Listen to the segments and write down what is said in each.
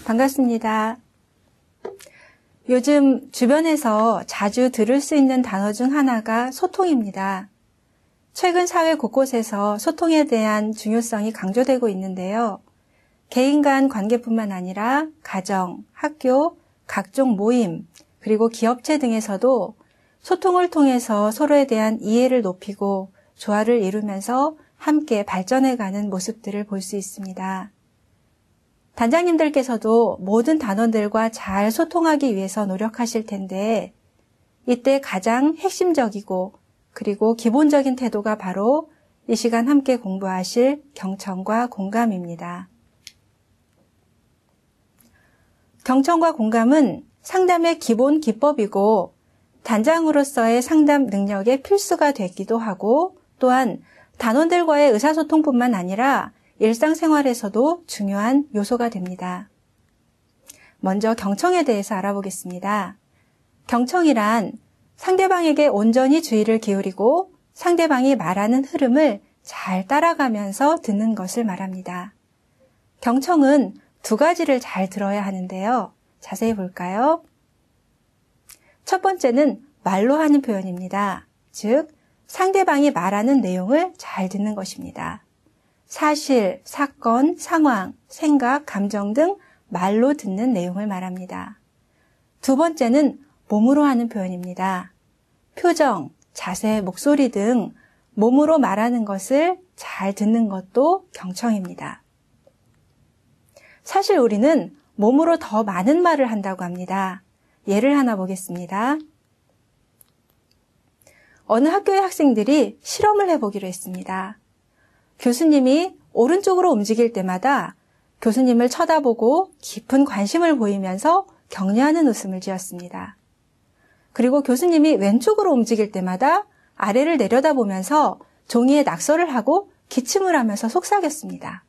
반갑습니다. 요즘 주변에서 자주 들을 수 있는 단어 중 하나가 소통입니다. 최근 사회 곳곳에서 소통에 대한 중요성이 강조되고 있는데요. 개인 간 관계뿐만 아니라 가정, 학교, 각종 모임, 그리고 기업체 등에서도 소통을 통해서 서로에 대한 이해를 높이고 조화를 이루면서 함께 발전해가는 모습들을 볼 수 있습니다. 단장님들께서도 모든 단원들과 잘 소통하기 위해서 노력하실 텐데 이때 가장 핵심적이고 그리고 기본적인 태도가 바로 이 시간 함께 공부하실 경청과 공감입니다. 경청과 공감은 상담의 기본 기법이고 단장으로서의 상담 능력의 필수가 되기도 하고 또한 단원들과의 의사소통뿐만 아니라 일상생활에서도 중요한 요소가 됩니다. 먼저 경청에 대해서 알아보겠습니다. 경청이란 상대방에게 온전히 주의를 기울이고 상대방이 말하는 흐름을 잘 따라가면서 듣는 것을 말합니다. 경청은 두 가지를 잘 들어야 하는데요. 자세히 볼까요? 첫 번째는 말로 하는 표현입니다. 즉, 상대방이 말하는 내용을 잘 듣는 것입니다. 사실, 사건, 상황, 생각, 감정 등 말로 듣는 내용을 말합니다. 두 번째는 몸으로 하는 표현입니다. 표정, 자세, 목소리 등 몸으로 말하는 것을 잘 듣는 것도 경청입니다. 사실 우리는 몸으로 더 많은 말을 한다고 합니다. 예를 하나 보겠습니다. 어느 학교의 학생들이 실험을 해보기로 했습니다. 교수님이 오른쪽으로 움직일 때마다 교수님을 쳐다보고 깊은 관심을 보이면서 격려하는 웃음을 지었습니다. 그리고 교수님이 왼쪽으로 움직일 때마다 아래를 내려다보면서 종이에 낙서를 하고 기침을 하면서 속삭였습니다.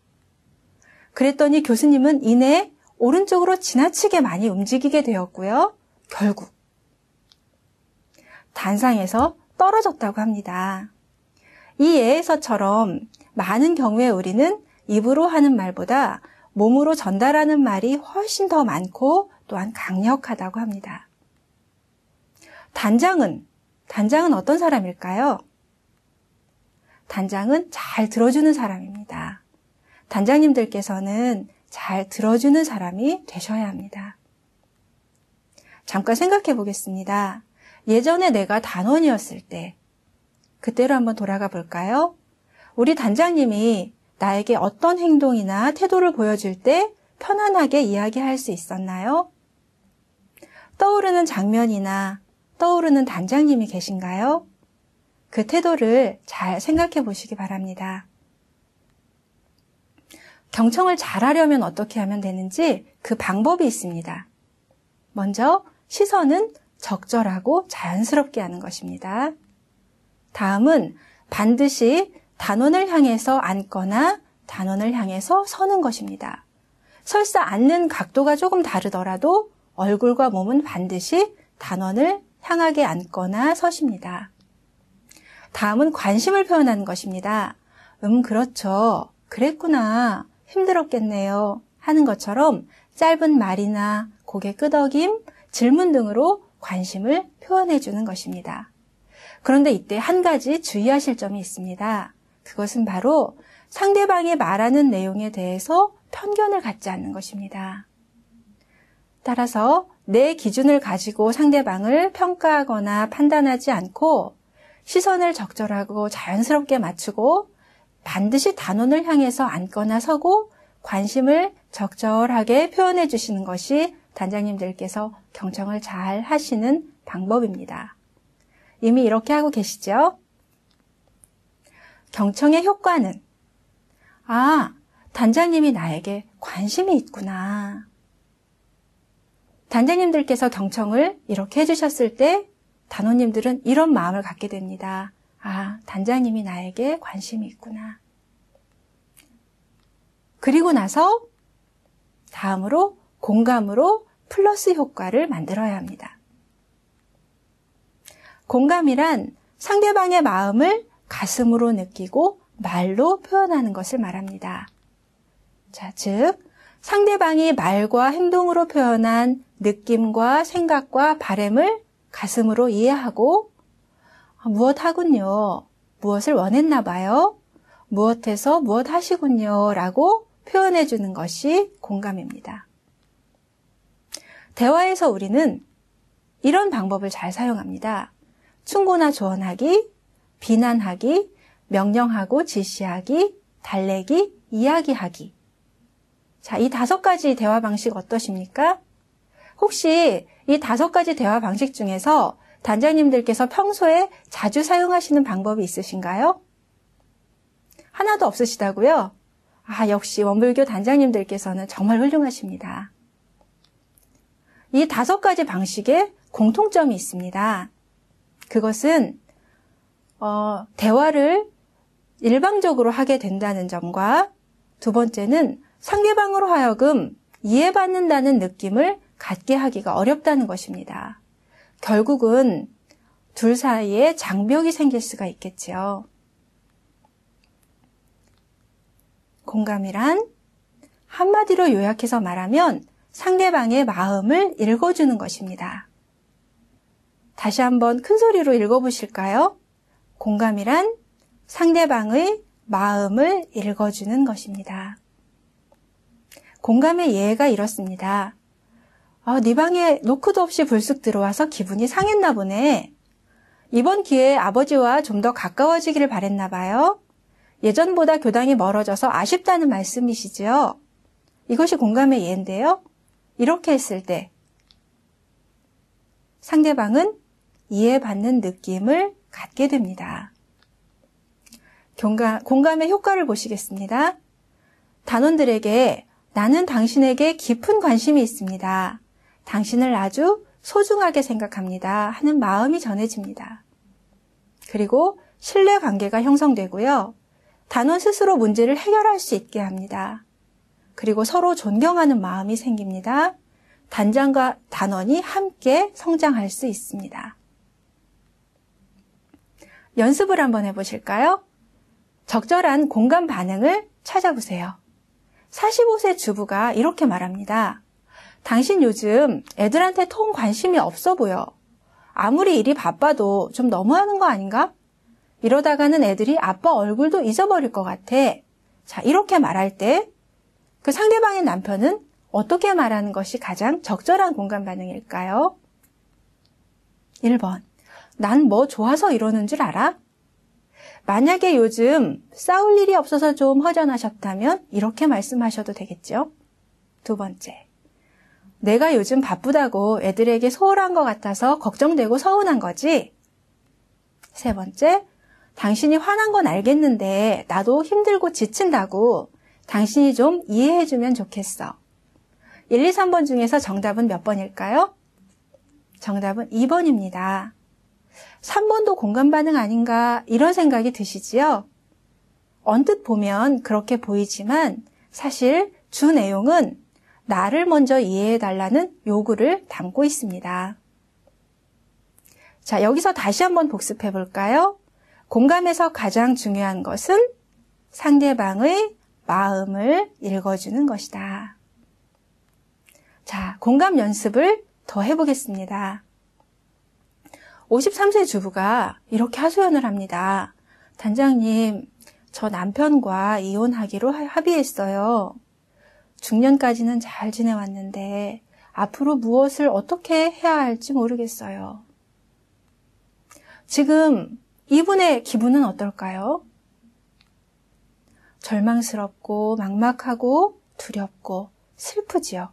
그랬더니 교수님은 이내 오른쪽으로 지나치게 많이 움직이게 되었고요. 결국 단상에서 떨어졌다고 합니다. 이 예에서처럼 많은 경우에 우리는 입으로 하는 말보다 몸으로 전달하는 말이 훨씬 더 많고 또한 강력하다고 합니다. 단장은 어떤 사람일까요? 단장은 잘 들어주는 사람입니다. 단장님들께서는 잘 들어주는 사람이 되셔야 합니다. 잠깐 생각해 보겠습니다. 예전에 내가 단원이었을 때, 그때로 한번 돌아가 볼까요? 우리 단장님이 나에게 어떤 행동이나 태도를 보여줄 때 편안하게 이야기할 수 있었나요? 떠오르는 장면이나 떠오르는 단장님이 계신가요? 그 태도를 잘 생각해 보시기 바랍니다. 경청을 잘하려면 어떻게 하면 되는지 그 방법이 있습니다. 먼저 시선은 적절하고 자연스럽게 하는 것입니다. 다음은 반드시 단원을 향해서 앉거나 단원을 향해서 서는 것입니다. 설사 앉는 각도가 조금 다르더라도 얼굴과 몸은 반드시 단원을 향하게 앉거나 서십니다. 다음은 관심을 표현하는 것입니다. 그렇죠. 그랬구나. 힘들었겠네요. 하는 것처럼 짧은 말이나 고개 끄덕임, 질문 등으로 관심을 표현해 주는 것입니다. 그런데 이때 한 가지 주의하실 점이 있습니다. 그것은 바로 상대방이 말하는 내용에 대해서 편견을 갖지 않는 것입니다. 따라서 내 기준을 가지고 상대방을 평가하거나 판단하지 않고 시선을 적절하고 자연스럽게 맞추고 반드시 단원을 향해서 앉거나 서고 관심을 적절하게 표현해 주시는 것이 단장님들께서 경청을 잘 하시는 방법입니다. 이미 이렇게 하고 계시죠? 경청의 효과는 단장님이 나에게 관심이 있구나. 단장님들께서 경청을 이렇게 해주셨을 때 단원님들은 이런 마음을 갖게 됩니다. 단장님이 나에게 관심이 있구나. 그리고 나서 다음으로 공감으로 플러스 효과를 만들어야 합니다. 공감이란 상대방의 마음을 가슴으로 느끼고 말로 표현하는 것을 말합니다. 즉 상대방이 말과 행동으로 표현한 느낌과 생각과 바램을 가슴으로 이해하고 무엇하군요. 무엇을 원했나 봐요. 무엇해서 무엇 하시군요. 라고 표현해 주는 것이 공감입니다. 대화에서 우리는 이런 방법을 잘 사용합니다. 충고나 조언하기, 비난하기, 명령하고 지시하기, 달래기, 이야기하기. 자, 이 5가지 대화 방식 어떠십니까? 혹시 이 5가지 대화 방식 중에서 단장님들께서 평소에 자주 사용하시는 방법이 있으신가요? 하나도 없으시다고요? 역시 원불교 단장님들께서는 정말 훌륭하십니다. 이 5가지 방식에 공통점이 있습니다. 그것은 대화를 일방적으로 하게 된다는 점과 두 번째는 상대방으로 하여금 이해받는다는 느낌을 갖게 하기가 어렵다는 것입니다. 결국은 둘 사이에 장벽이 생길 수가 있겠지요. 공감이란 한마디로 요약해서 말하면 상대방의 마음을 읽어주는 것입니다. 다시 한번 큰 소리로 읽어보실까요? 공감이란 상대방의 마음을 읽어주는 것입니다. 공감의 예가 이렇습니다. 네 방에 노크도 없이 불쑥 들어와서 기분이 상했나 보네. 이번 기회에 아버지와 좀 더 가까워지기를 바랬나 봐요. 예전보다 교당이 멀어져서 아쉽다는 말씀이시지요. 이것이 공감의 예인데요. 이렇게 했을 때 상대방은 이해받는 느낌을 갖게 됩니다. 공감의 효과를 보시겠습니다. 단원들에게 나는 당신에게 깊은 관심이 있습니다. 당신을 아주 소중하게 생각합니다. 하는 마음이 전해집니다. 그리고 신뢰관계가 형성되고요. 단원 스스로 문제를 해결할 수 있게 합니다. 그리고 서로 존경하는 마음이 생깁니다. 단장과 단원이 함께 성장할 수 있습니다. 연습을 한번 해보실까요? 적절한 공감 반응을 찾아보세요. 45세 주부가 이렇게 말합니다. 당신 요즘 애들한테 통 관심이 없어 보여. 아무리 일이 바빠도 좀 너무하는 거 아닌가? 이러다가는 애들이 아빠 얼굴도 잊어버릴 것 같아. 자, 이렇게 말할 때 그 상대방의 남편은 어떻게 말하는 것이 가장 적절한 공감 반응일까요? 1번. 난 뭐 좋아서 이러는 줄 알아? 만약에 요즘 싸울 일이 없어서 좀 허전하셨다면 이렇게 말씀하셔도 되겠죠. 2번째. 내가 요즘 바쁘다고 애들에게 소홀한 것 같아서 걱정되고 서운한 거지? 3번째. 당신이 화난 건 알겠는데 나도 힘들고 지친다고 당신이 좀 이해해주면 좋겠어. 1, 2, 3번 중에서 정답은 몇 번일까요? 정답은 2번입니다. 3번도 공감 반응 아닌가 이런 생각이 드시지요? 언뜻 보면 그렇게 보이지만 사실 주 내용은 나를 먼저 이해해달라는 요구를 담고 있습니다. 자, 여기서 다시 한번 복습해 볼까요? 공감에서 가장 중요한 것은 상대방의 마음을 읽어주는 것이다. 자, 공감 연습을 더 해보겠습니다. 53세 주부가 이렇게 하소연을 합니다. 단장님, 저 남편과 이혼하기로 합의했어요. 중년까지는 잘 지내왔는데 앞으로 무엇을 어떻게 해야 할지 모르겠어요. 지금 이분의 기분은 어떨까요? 절망스럽고 막막하고 두렵고 슬프지요.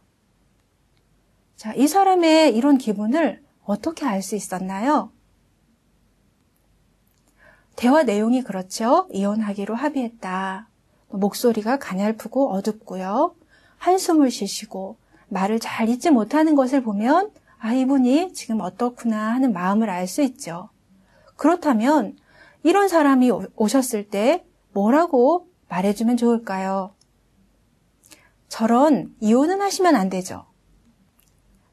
자, 이 사람의 이런 기분을 어떻게 알 수 있었나요? 대화 내용이 그렇죠. 이혼하기로 합의했다. 목소리가 가냘프고 어둡고요. 한숨을 쉬시고 말을 잘 잊지 못하는 것을 보면 이분이 지금 어떻구나 하는 마음을 알 수 있죠. 그렇다면 이런 사람이 오셨을 때 뭐라고 말해주면 좋을까요? 저런 이혼은 하시면 안 되죠.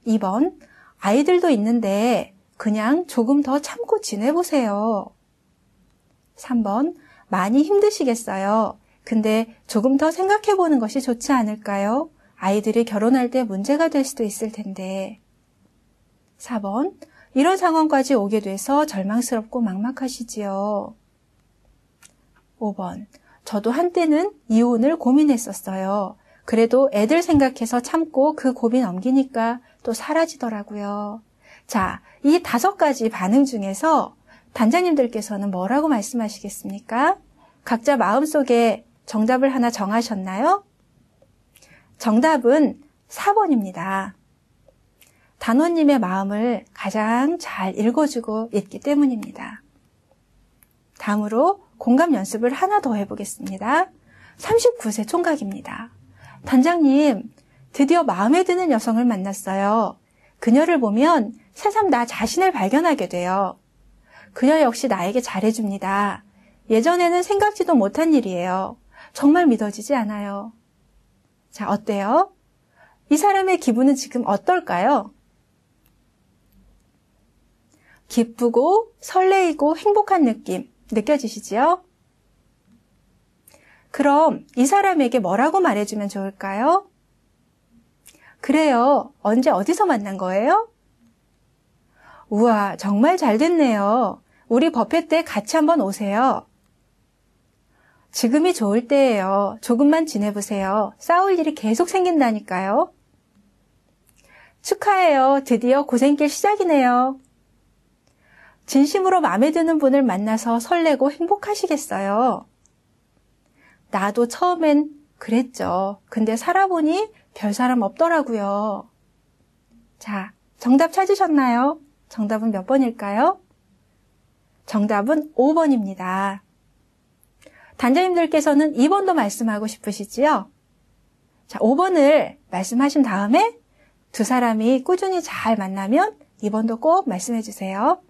2번, 아이들도 있는데 그냥 조금 더 참고 지내보세요. 3번, 많이 힘드시겠어요. 근데 조금 더 생각해보는 것이 좋지 않을까요? 아이들이 결혼할 때 문제가 될 수도 있을 텐데. 4번, 이런 상황까지 오게 돼서 절망스럽고 막막하시지요. 5번, 저도 한때는 이혼을 고민했었어요. 그래도 애들 생각해서 참고 그 고민 넘기니까 또 사라지더라고요. 자, 이 5가지 반응 중에서 단장님들께서는 뭐라고 말씀하시겠습니까? 각자 마음속에 정답을 하나 정하셨나요? 정답은 4번입니다. 단원님의 마음을 가장 잘 읽어주고 있기 때문입니다. 다음으로 공감 연습을 하나 더 해보겠습니다. 39세 총각입니다. 단장님, 드디어 마음에 드는 여성을 만났어요. 그녀를 보면 새삼 나 자신을 발견하게 돼요. 그녀 역시 나에게 잘해줍니다. 예전에는 생각지도 못한 일이에요. 정말 믿어지지 않아요. 자, 어때요? 이 사람의 기분은 지금 어떨까요? 기쁘고 설레이고 행복한 느낌 느껴지시지요? 그럼 이 사람에게 뭐라고 말해주면 좋을까요? 그래요. 언제 어디서 만난 거예요? 우와, 정말 잘 됐네요. 우리 버페 때 같이 한번 오세요. 지금이 좋을 때예요. 조금만 지내보세요. 싸울 일이 계속 생긴다니까요. 축하해요. 드디어 고생길 시작이네요. 진심으로 마음에 드는 분을 만나서 설레고 행복하시겠어요. 나도 처음엔 그랬죠. 근데 살아보니 별 사람 없더라고요. 자, 정답 찾으셨나요? 정답은 몇 번일까요? 정답은 5번입니다. 단장님들께서는 2번도 말씀하고 싶으시지요? 자, 5번을 말씀하신 다음에 두 사람이 꾸준히 잘 만나면 2번도 꼭 말씀해 주세요.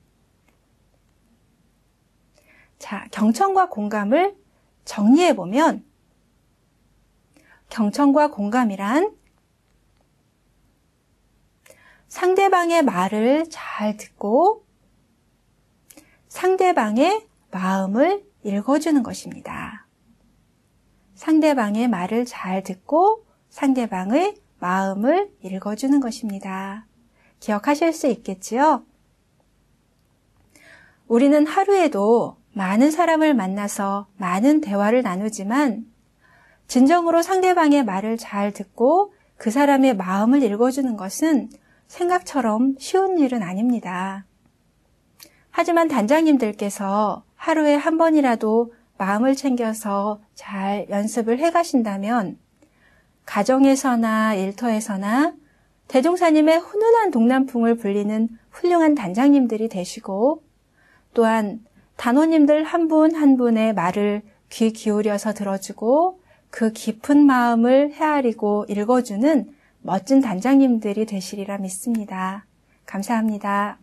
자, 경청과 공감을 정리해보면 경청과 공감이란 상대방의 말을 잘 듣고 상대방의 마음을 읽어주는 것입니다. 상대방의 말을 잘 듣고 상대방의 마음을 읽어주는 것입니다. 기억하실 수 있겠지요? 우리는 하루에도 많은 사람을 만나서 많은 대화를 나누지만 진정으로 상대방의 말을 잘 듣고 그 사람의 마음을 읽어주는 것은 생각처럼 쉬운 일은 아닙니다. 하지만 단장님들께서 하루에 한 번이라도 마음을 챙겨서 잘 연습을 해가신다면 가정에서나 일터에서나 대종사님의 훈훈한 동남풍을 불리는 훌륭한 단장님들이 되시고 또한 단원님들 한 분 한 분의 말을 귀 기울여서 들어주고 그 깊은 마음을 헤아리고 읽어주는 멋진 단장님들이 되시리라 믿습니다. 감사합니다.